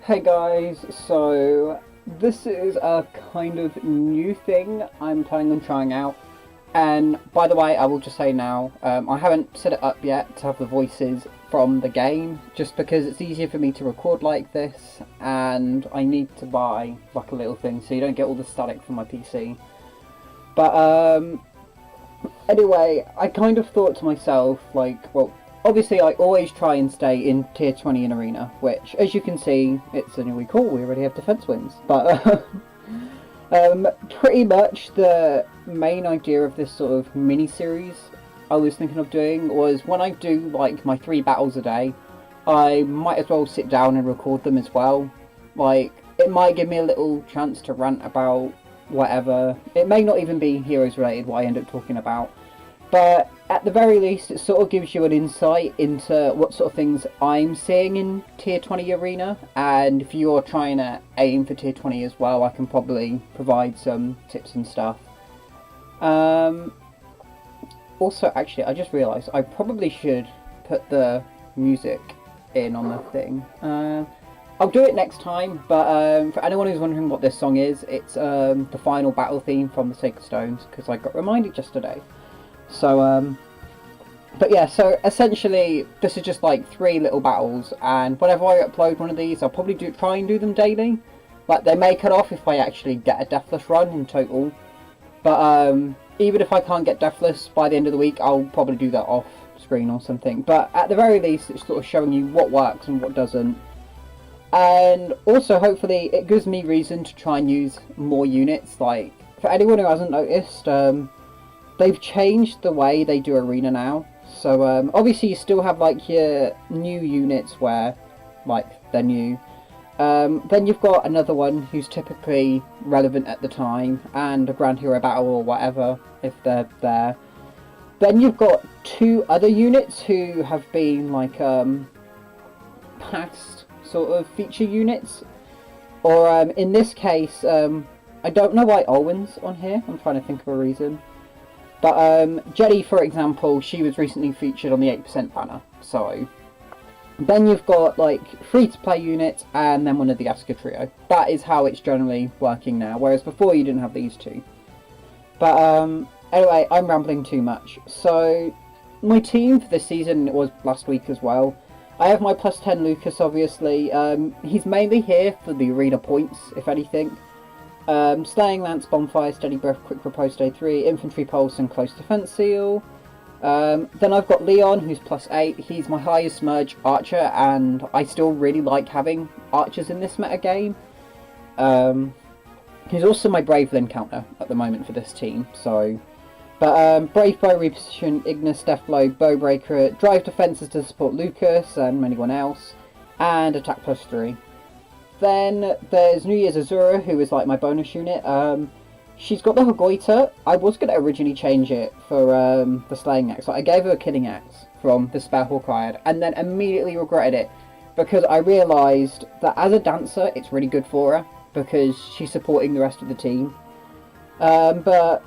Hey guys, so this is a kind of new thing I'm planning on trying out. And by the way, I will just say now, I haven't set it up yet to have the voices from the game, just because it's easier for me to record like this, and I need to buy like a little thing so you don't get all the static from my PC. But anyway, I kind of thought to myself, like, well, obviously I always try and stay in tier 20 in arena, which, as you can see, it's anyway cool, we already have defense wins. But pretty much the main idea of this sort of mini-series I was thinking of doing was, when I do like my 3 battles a day, I might as well sit down and record them as well. Like, it might give me a little chance to rant about whatever. It may not even be heroes related what I end up talking about, but at the very least it sort of gives you an insight into what sort of things I'm seeing in tier 20 arena, and if you're trying to aim for tier 20 as well, I can probably provide some tips and stuff. Also, actually, I just realised I probably should put the music in on the thing. I'll do it next time, but for anyone who's wondering what this song is, it's the final battle theme from the Sacred Stones, because I got reminded just today. So, but yeah, so essentially this is just like 3 little battles, and whenever I upload one of these, I'll probably try and do them daily. Like, they may cut off if I actually get a deathless run in total, but even if I can't get deathless by the end of the week, I'll probably do that off screen or something. But at the very least, it's sort of showing you what works and what doesn't. And also, hopefully, it gives me reason to try and use more units. Like, for anyone who hasn't noticed, they've changed the way they do arena now. So, obviously, you still have, like, your new units where, like, they're new. Then you've got another one who's typically relevant at the time, and a Grand Hero Battle or whatever, if they're there. Then you've got 2 other units who have been, like, past sort of feature units. Or, in this case, I don't know why Olwen's on here, I'm trying to think of a reason. But, Jetty, for example, she was recently featured on the 8% banner, so... Then you've got, like, free-to-play units, and then one of the Asuka trio. That is how it's generally working now, whereas before you didn't have these 2. But, anyway, I'm rambling too much. So, my team for this season, it was last week as well. I have my plus 10 Lucas, obviously. He's mainly here for the arena points, if anything. Slaying Lance, Bonfire, Steady Breath, Quick Riposte, Day 3, Infantry Pulse, and Close Defense Seal. Then I've got Leon, who's plus 8. He's my highest merge archer, and I still really like having archers in this meta game. He's also my Brave Lyn counter at the moment for this team, so... But, Brave Bow, Reposition, Ignis, Deathblow, Bowbreaker, Drive Defences to support Lucas and anyone else, and Attack plus 3. Then there's New Year's Azura, who is like my bonus unit. She's got the Hagoita. I was going to originally change it for the Slaying Axe. Like, I gave her a Killing Axe from the Spare Hawk I had, and then immediately regretted it, because I realised that as a dancer, it's really good for her, because she's supporting the rest of the team. But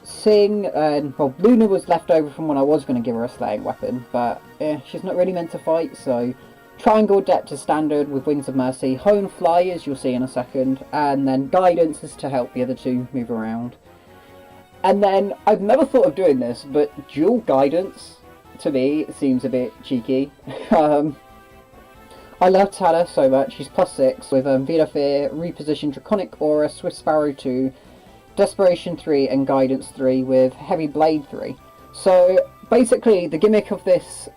Sing and, well, Luna was left over from when I was going to give her a Slaying weapon, but she's not really meant to fight, so... Triangle Adept is standard with Wings of Mercy, Hone Fly, as you'll see in a second, and then Guidance is to help the other 2 move around. And then, I've never thought of doing this, but dual Guidance, to me, seems a bit cheeky. I love Tana so much. She's plus 6 with Vita Fear, Reposition, Draconic Aura, Swift Sparrow 2, Desperation 3, and Guidance 3 with Heavy Blade 3. So, basically, the gimmick of this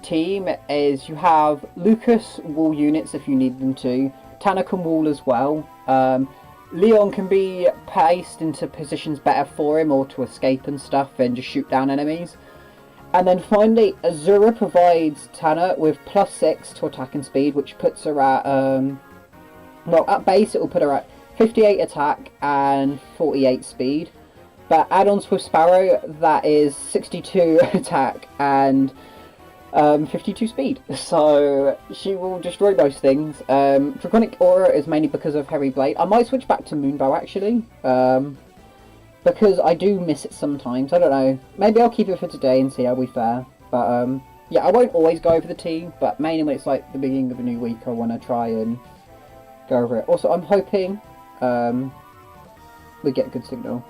team is you have Lucas wall units if you need them to, Tana can wall as well, Leon can be placed into positions better for him or to escape and stuff and just shoot down enemies. And then finally, Azura provides Tana with plus 6 to attack and speed, which puts her at, well, at base it will put her at 58 attack and 48 speed. But add-on Swift Sparrow, that is 62 attack and 52 speed. So she will destroy most things. Draconic Aura is mainly because of Heavy Blade. I might switch back to Moonbow actually, because I do miss it sometimes. I don't know. Maybe I'll keep it for today and see how we fare. But yeah, I won't always go over the team, but mainly when it's like the beginning of a new week, I want to try and go over it. Also, I'm hoping we get a good signal.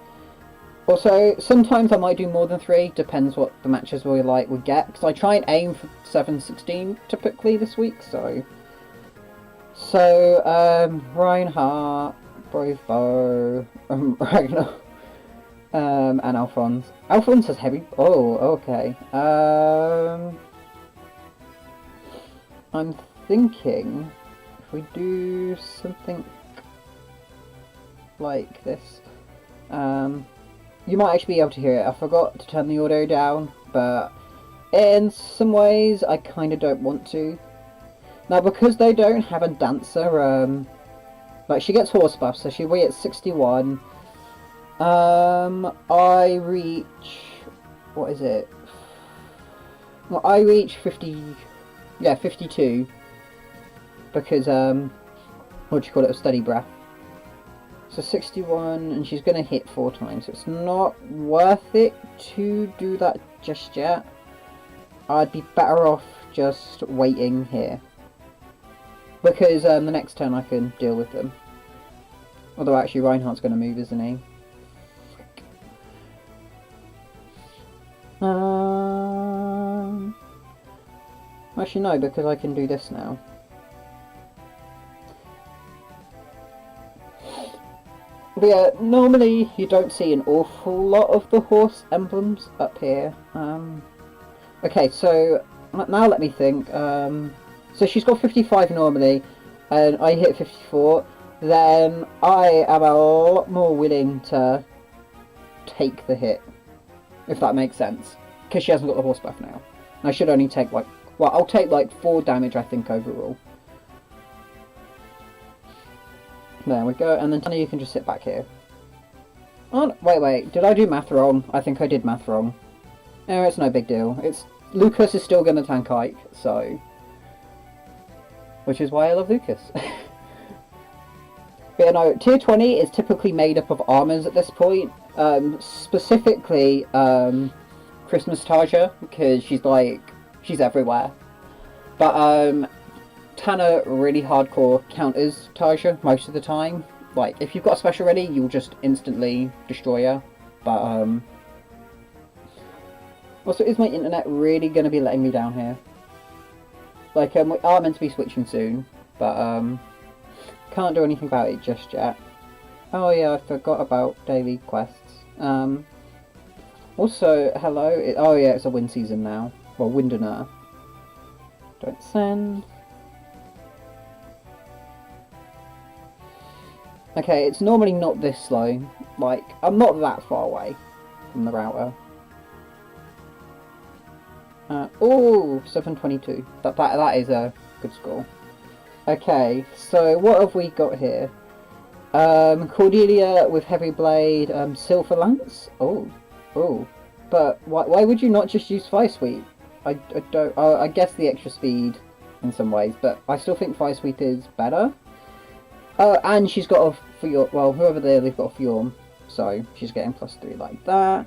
Also, sometimes I might do more than 3, depends what the matches we get, because I try and aim for 7-16 typically this week, so... So, Reinhardt, Brave Bow, Ragnar, and Alphonse. Alphonse has heavy... Oh, okay. I'm thinking if we do something like this, you might actually be able to hear it. I forgot to turn the audio down, but in some ways I kind of don't want to. Now, because they don't have a dancer, like, she gets horse buff, so she'll be at 61. I reach... What is it? Well, I reach 50... Yeah, 52. Because, what do you call it? A steady breath. So 61, and she's going to hit 4 times. So it's not worth it to do that just yet. I'd be better off just waiting here. Because the next turn I can deal with them. Although actually Reinhardt's going to move, isn't he? Actually no, because I can do this now. But yeah, normally you don't see an awful lot of the horse emblems up here. Okay, so now let me think. So she's got 55 normally, and I hit 54. Then I am a lot more willing to take the hit, if that makes sense, because she hasn't got the horse buff now. And I should only take like, well, I'll take like 4 damage I think overall. There we go, and then Tanner, you can just sit back here. Oh, wait, did I do math wrong? I think I did math wrong. No, it's no big deal. It's Lucas is still going to tank Ike, so... Which is why I love Lucas. But you know, tier 20 is typically made up of armors at this point. Specifically, Christmas Tarja, because she's everywhere. But, Tanner really hardcore counters Tarja most of the time. Like, if you've got a special ready, you'll just instantly destroy her. But, also, is my internet really going to be letting me down here? Like, we are meant to be switching soon, but, can't do anything about it just yet. Oh yeah, I forgot about daily quests. Also, hello, oh yeah, it's a wind season now. Well, wind and earth. Don't send. Okay, it's normally not this slow. Like, I'm not that far away from the router. Oh, 722. That is a good score. Okay, so what have we got here? Cordelia with Heavy Blade, Silver Lance? Oh. But why would you not just use Fire Sweep? I don't... I guess the extra speed in some ways, but I still think Fire Sweep is better. And she's got a Fjorm, well, whoever there, they've got a Fjorm, so she's getting +3 like that.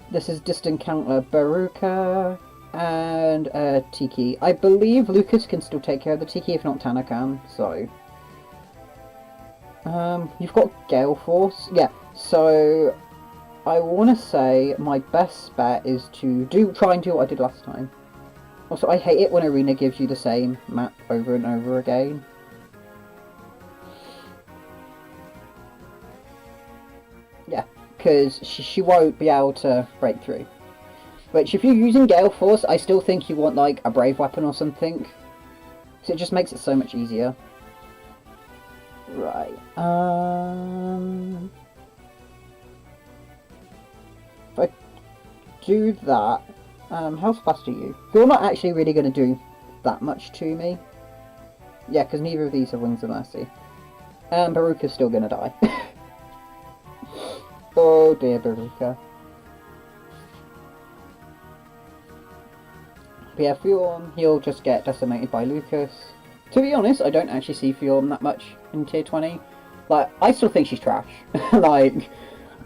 This is Distant Counter Baruka and Tiki. I believe Lucas can still take care of the Tiki, if not Tanner can, so... you've got Gale Force, yeah, so I want to say my best bet is to try and do what I did last time. Also, I hate it when Arena gives you the same map over and over again. Yeah, because she won't be able to break through. Which, if you're using Gale Force, I still think you want, like, a Brave Weapon or something. So it just makes it so much easier. Right, if I do that, how fast are you? You're not actually really going to do that much to me. Yeah, because neither of these have Wings of Mercy. Baruka's still going to die. Oh dear, Baruka. But yeah, Fjorm, he'll just get decimated by Lucas. To be honest, I don't actually see Fjorm that much in tier 20. Like, I still think she's trash. Like,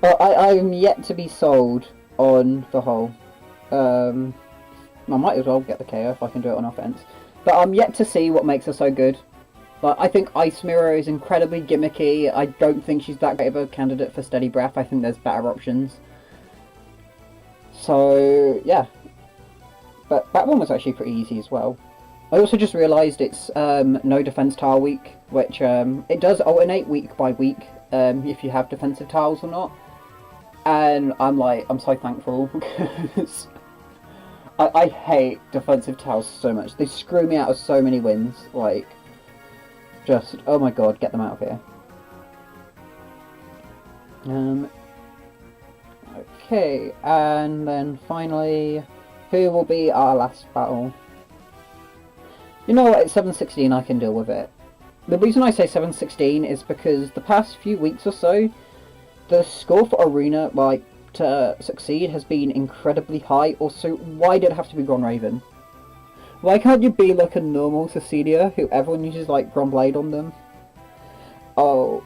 I'm yet to be sold on the whole. I might as well get the KO if I can do it on offense. But I'm yet to see what makes her so good. Like, I think Ice Mirror is incredibly gimmicky. I don't think she's that great of a candidate for Steady Breath. I think there's better options. So, yeah. But that one was actually pretty easy as well. I also just realised it's no defense tile week, which it does alternate week by week if you have defensive tiles or not. And I'm so thankful because I hate defensive tiles so much. They screw me out of so many wins. Like, just, oh my god, get them out of here. Okay, and then finally, who will be our last battle? You know what, it's 716, I can deal with it. The reason I say 716 is because the past few weeks or so, the score for Arena, like, to succeed has been incredibly high. Also, why did it have to be Gronraven? Why can't you be like a normal Cecilia who everyone uses like Gronblade on them? Oh.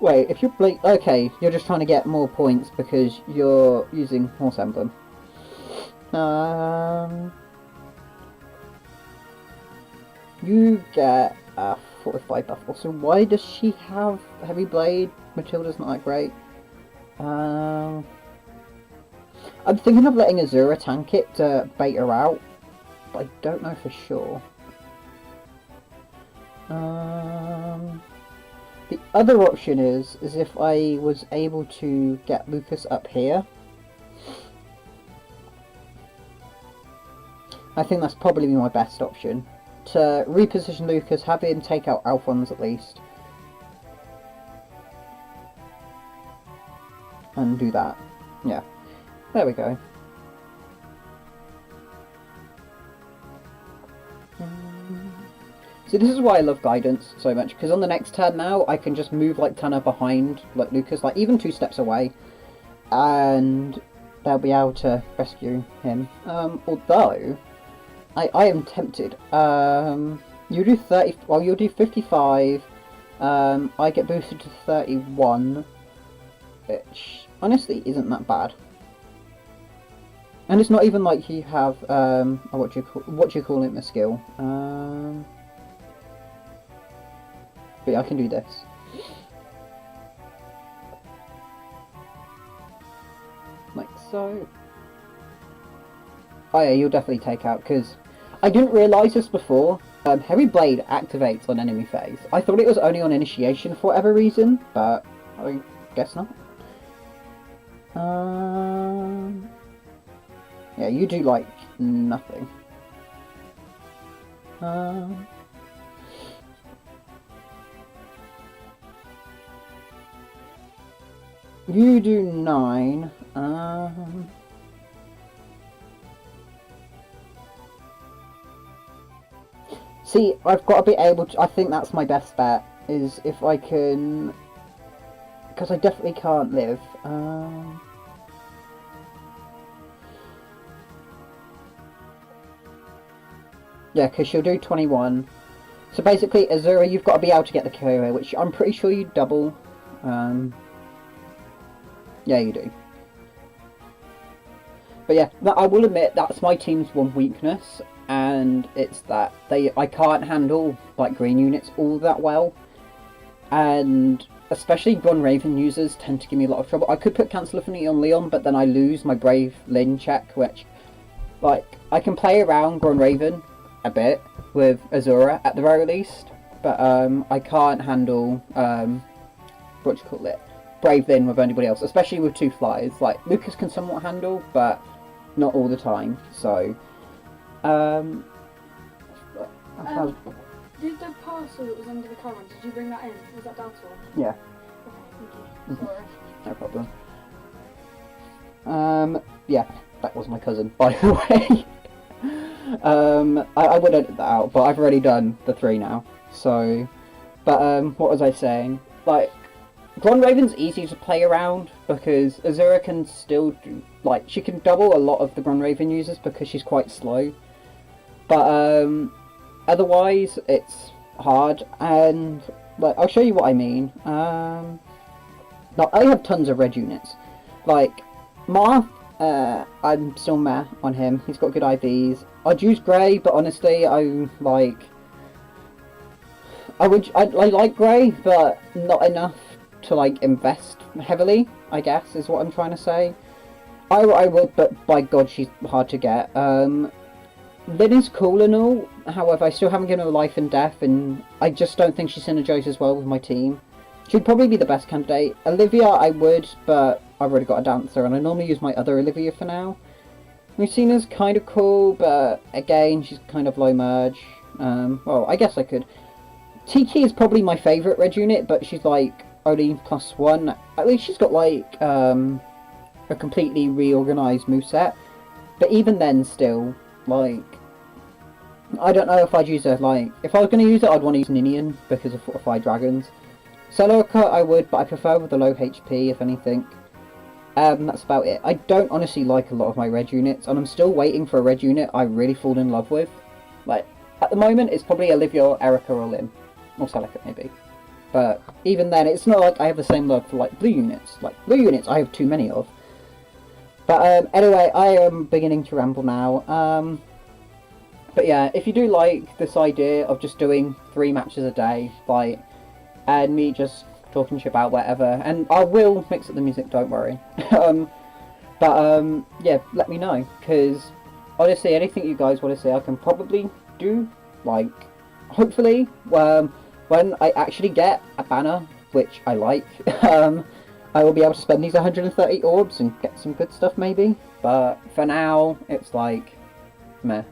Wait, if you're okay, you're just trying to get more points because you're using Horse Emblem. You get a 45 buff. Also, why does she have Heavy Blade? Matilda's not that great. I'm thinking of letting Azura tank it to bait her out, but I don't know for sure. The other option is if I was able to get Lucas up here. I think that's probably my best option. To reposition Lucas, have him take out Alphonse at least. And do that. Yeah. There we go. See, this is why I love guidance so much, because on the next turn now, I can just move like Tanner behind like Lucas, like even 2 steps away, and they'll be able to rescue him. Although, I am tempted. You do 30, well you'll do 55, I get boosted to 31, which honestly isn't that bad. And it's not even like you have, what do you call it, a skill. But yeah, I can do this. Like so. Oh yeah, you'll definitely take out, because I didn't realise this before. Heavy Blade activates on enemy phase. I thought it was only on initiation for whatever reason, but I guess not. Yeah, you do like nothing. You do 9. See, I've got to be able to. I think that's my best bet. Is if I can, because I definitely can't live. Yeah, because she'll do 21. So basically, Azura, you've got to be able to get the kill, which I'm pretty sure you double. Yeah, you do. But yeah, I will admit that's my team's one weakness, and it's that I can't handle like green units all that well, and especially Gronraven users tend to give me a lot of trouble. I could put Cancel Affinity on Leon, but then I lose my Brave Lyn check, which, like, I can play around Gronraven a bit with Azura at the very least, but I can't handle what do you call it, Brave Lyn with anybody else, especially with 2 flyers. Like, Lucas can somewhat handle, but not all the time. So did the parcel that was under the car, did you bring that in? Was that down to one? Yeah. Okay, thank you. Sorry. No problem. Yeah, that was my cousin, by the way. I would edit that out, but I've already done the 3 now. So, but what was I saying? Like, Gronraven's easy to play around because Azura can still do, like, she can double a lot of the Gronraven users because she's quite slow. But otherwise, it's hard, and like, I'll show you what I mean. Like, I have tons of red units. Like, Marth I'm still meh on him. He's got good IVs. I'd use Grey, but honestly, I like Grey, but not enough to like invest heavily, I guess, is what I'm trying to say. I would, but by God, she's hard to get. Lynn is cool and all, however, I still haven't given her life and death, and I just don't think she synergizes well with my team. She'd probably be the best candidate. Olivia, I would, but I've already got a dancer, and I normally use my other Olivia for now. Lucina's kind of cool, but again, she's kind of low merge. Well, I guess I could. Tiki is probably my favourite red unit, but she's like only +1. At least she's got like a completely reorganised moveset. But even then, still, like, I don't know if I'd use her. Like, if I was going to use it, I'd want to use Ninian because of Fortified Dragons. Celica I would, but I prefer with the low HP, if anything. That's about it. I don't honestly like a lot of my red units, and I'm still waiting for a red unit I really fall in love with. Like, at the moment, it's probably Olivia, Erica, or Lynn. Or Celica, maybe. But even then, it's not like I have the same love for, like, blue units. Like, blue units I have too many of. But, anyway, I am beginning to ramble now. But yeah, if you do like this idea of just doing 3 matches a day, like, and me just talking to you about whatever, and I will mix up the music, don't worry. Yeah, let me know, because honestly, anything you guys want to see, I can probably do, like, hopefully, when I actually get a banner, which I like, I will be able to spend these 130 orbs and get some good stuff maybe, but for now, it's like, meh.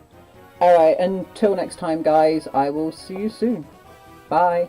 Alright, until next time guys, I will see you soon. Bye.